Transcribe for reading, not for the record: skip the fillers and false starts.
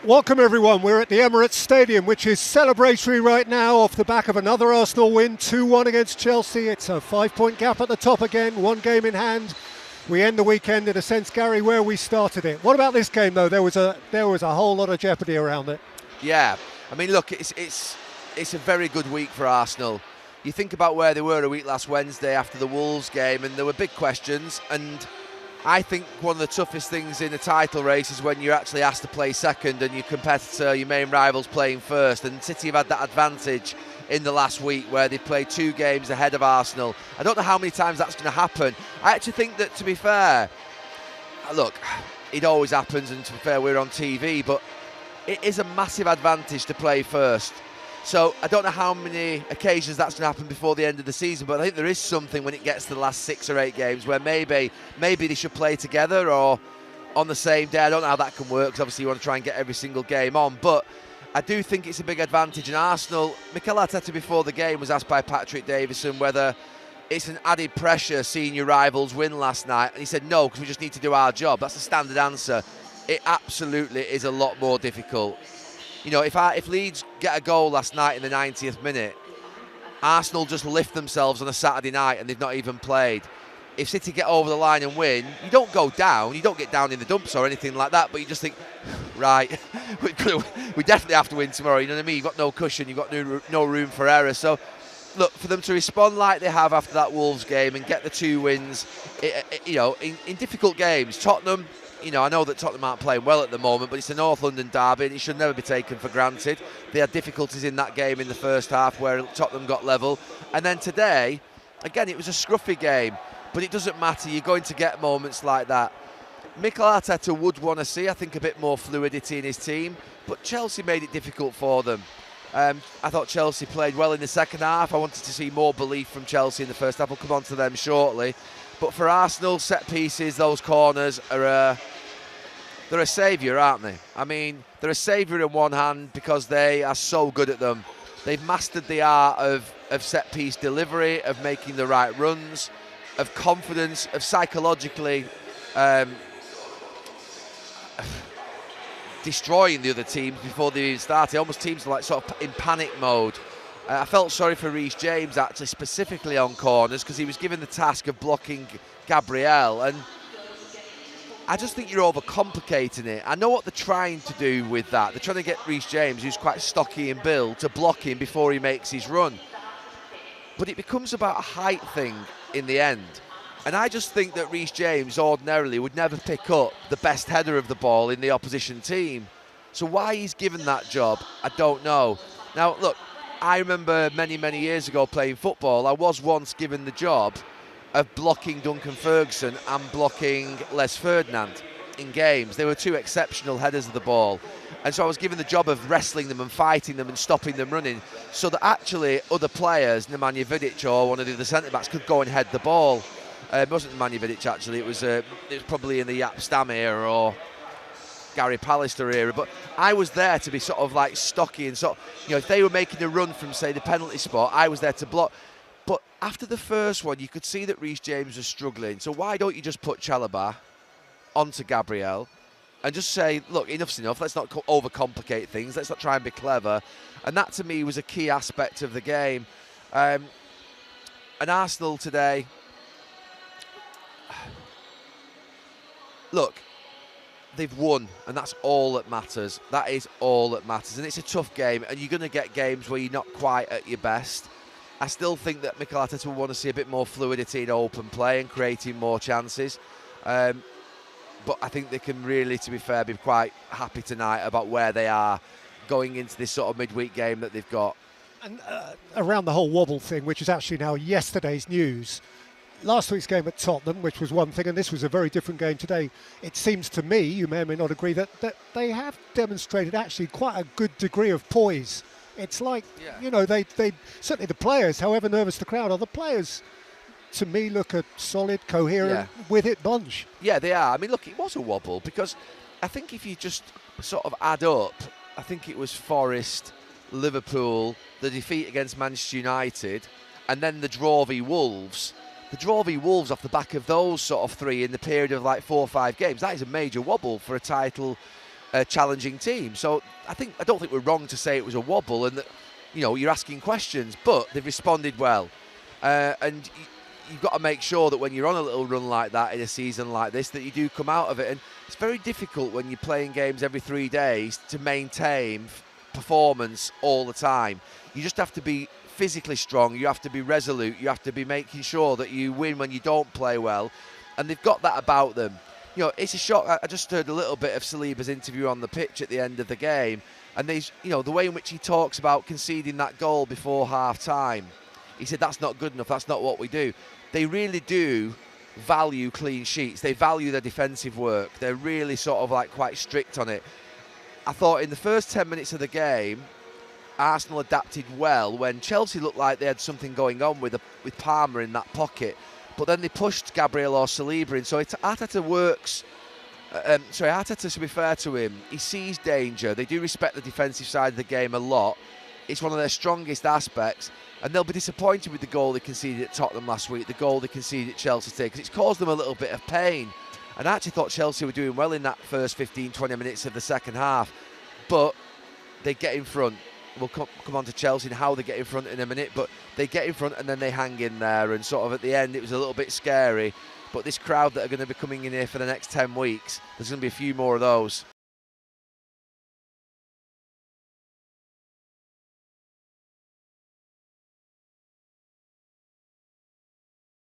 Welcome everyone, we're at the Emirates Stadium, which is celebratory right now off the back of another Arsenal win, 2-1 against Chelsea. It's a 5-point gap at the top again, one game in hand. We end the weekend in a sense, Gary, where we started it. What about this game though? There was a whole lot of jeopardy around it. Yeah, I mean look, it's a very good week for Arsenal. You think about where they were a week last Wednesday after the Wolves game, and there were big questions, and I think one of the toughest things in a title race is when you're actually asked to play second and your competitor, your main rival's playing first. And City have had that advantage in the last week where they've played 2 games ahead of Arsenal. I don't know how many times that's going to happen. I actually think that, to be fair, look, it always happens, and to be fair, we're on TV, but it is a massive advantage to play first. So I don't know how many occasions that's going to happen before the end of the season, but I think there is something when it gets to the last 6 or 8 games where maybe they should play together or on the same day. I don't know how that can work, because obviously you want to try and get every single game on, but I do think it's a big advantage. And Arsenal, Mikel Arteta before the game was asked by Patrick Davison whether it's an added pressure seeing your rivals win last night, and he said no, because we just need to do our job. That's the standard answer. It absolutely is a lot more difficult. You know, if Leeds get a goal last night in the 90th minute, Arsenal just lift themselves on a Saturday night and they've not even played. If City get over the line and win, you don't go down, you don't get down in the dumps or anything like that, but you just think, right, we definitely have to win tomorrow, you know what I mean? You've got no cushion, you've got no room for error. So, look, for them to respond like they have after that Wolves game and get the 2 wins, in difficult games. Tottenham, you know, I know that Tottenham aren't playing well at the moment, but it's a North London derby and it should never be taken for granted. They had difficulties in that game in the first half where Tottenham got level. And then today, again, it was a scruffy game, but it doesn't matter. You're going to get moments like that. Mikel Arteta would want to see, I think, a bit more fluidity in his team, but Chelsea made it difficult for them. I thought Chelsea played well in the second half. I wanted to see more belief from Chelsea in the first half. We'll come on to them shortly. But for Arsenal, set pieces, those corners are they're a saviour, aren't they? I mean, they're a saviour in one hand because they are so good at them. They've mastered the art of set piece delivery, of making the right runs, of confidence, of psychologically destroying the other teams before they even started. Almost teams are like sort of in panic mode. I felt sorry for Reece James actually, specifically on corners, because he was given the task of blocking Gabriel, and I just think you're overcomplicating it. I know what they're trying to do with that. They're trying to get Reece James, who's quite stocky in build, to block him before he makes his run. But it becomes about a height thing in the end. And I just think that Reece James ordinarily would never pick up the best header of the ball in the opposition team. So why he's given that job, I don't know. Now, look, I remember many, many years ago playing football, I was once given the job of blocking Duncan Ferguson and blocking Les Ferdinand in games. They were 2 exceptional headers of the ball. And so I was given the job of wrestling them and fighting them and stopping them running, so that actually other players, Nemanja Vidic or one of the other centre-backs, could go and head the ball. It wasn't Nemanja Vidic actually, it was probably in the Jaap Stam era or Gary Pallister era, but I was there to be sort of like stocky and sort of, you know, if they were making a run from, say, the penalty spot, I was there to block. But after the first one, you could see that Reece James was struggling. So why don't you just put Chalobah onto Gabriel and just say, look, enough's enough, let's not overcomplicate things, let's not try and be clever. And that, to me, was a key aspect of the game. And Arsenal today, look, they've won, and that's all that matters. That is all that matters. And it's a tough game, and you're going to get games where you're not quite at your best. I still think that Mikel Arteta will want to see a bit more fluidity in open play and creating more chances. But I think they can really, to be fair, be quite happy tonight about where they are going into this sort of midweek game that they've got. And around the whole wobble thing, which is actually now yesterday's news, last week's game at Tottenham, which was one thing, and this was a very different game today, it seems to me, you may or may not agree, that they have demonstrated actually quite a good degree of poise. It's like, you know, they certainly the players, however nervous the crowd are, the players, to me, look a solid, coherent, with it bunch. Yeah, they are. I mean, look, it was a wobble, because I think if you just sort of add up, I think it was Forest, Liverpool, the defeat against Manchester United, and then the draw v Wolves. The draw v Wolves off the back of those sort of 3 in the period of like 4 or 5 games, that is a major wobble for a title challenging team. So I don't think we're wrong to say it was a wobble and that, you're asking questions, but they've responded well. And you've got to make sure that when you're on a little run like that in a season like this, that you do come out of it. And it's very difficult when you're playing games every 3 days to maintain performance all the time. You just have to be physically strong, you have to be resolute, you have to be making sure that you win when you don't play well, and they've got that about them. It's a shock. I just heard a little bit of Saliba's interview on the pitch at the end of the game, and the way in which he talks about conceding that goal before half time, he said that's not good enough, that's not what we do. They really do value clean sheets, they value their defensive work, they're really sort of like quite strict on it. I thought in the first 10 minutes of the game, Arsenal adapted well when Chelsea looked like they had something going on with Palmer in that pocket, but then they pushed Gabriel or Saliba in. So Arteta works. Arteta, to be fair to him, he sees danger. They do respect the defensive side of the game a lot. It's one of their strongest aspects, and they'll be disappointed with the goal they conceded at Tottenham last week, the goal they conceded at Chelsea today, because it's caused them a little bit of pain. And I actually thought Chelsea were doing well in that first 15-20 minutes of the second half, but they get in front. We'll come on to Chelsea and how they get in front in a minute, but they get in front and then they hang in there, and sort of at the end it was a little bit scary. But this crowd that are going to be coming in here for the next 10 weeks, there's going to be a few more of those.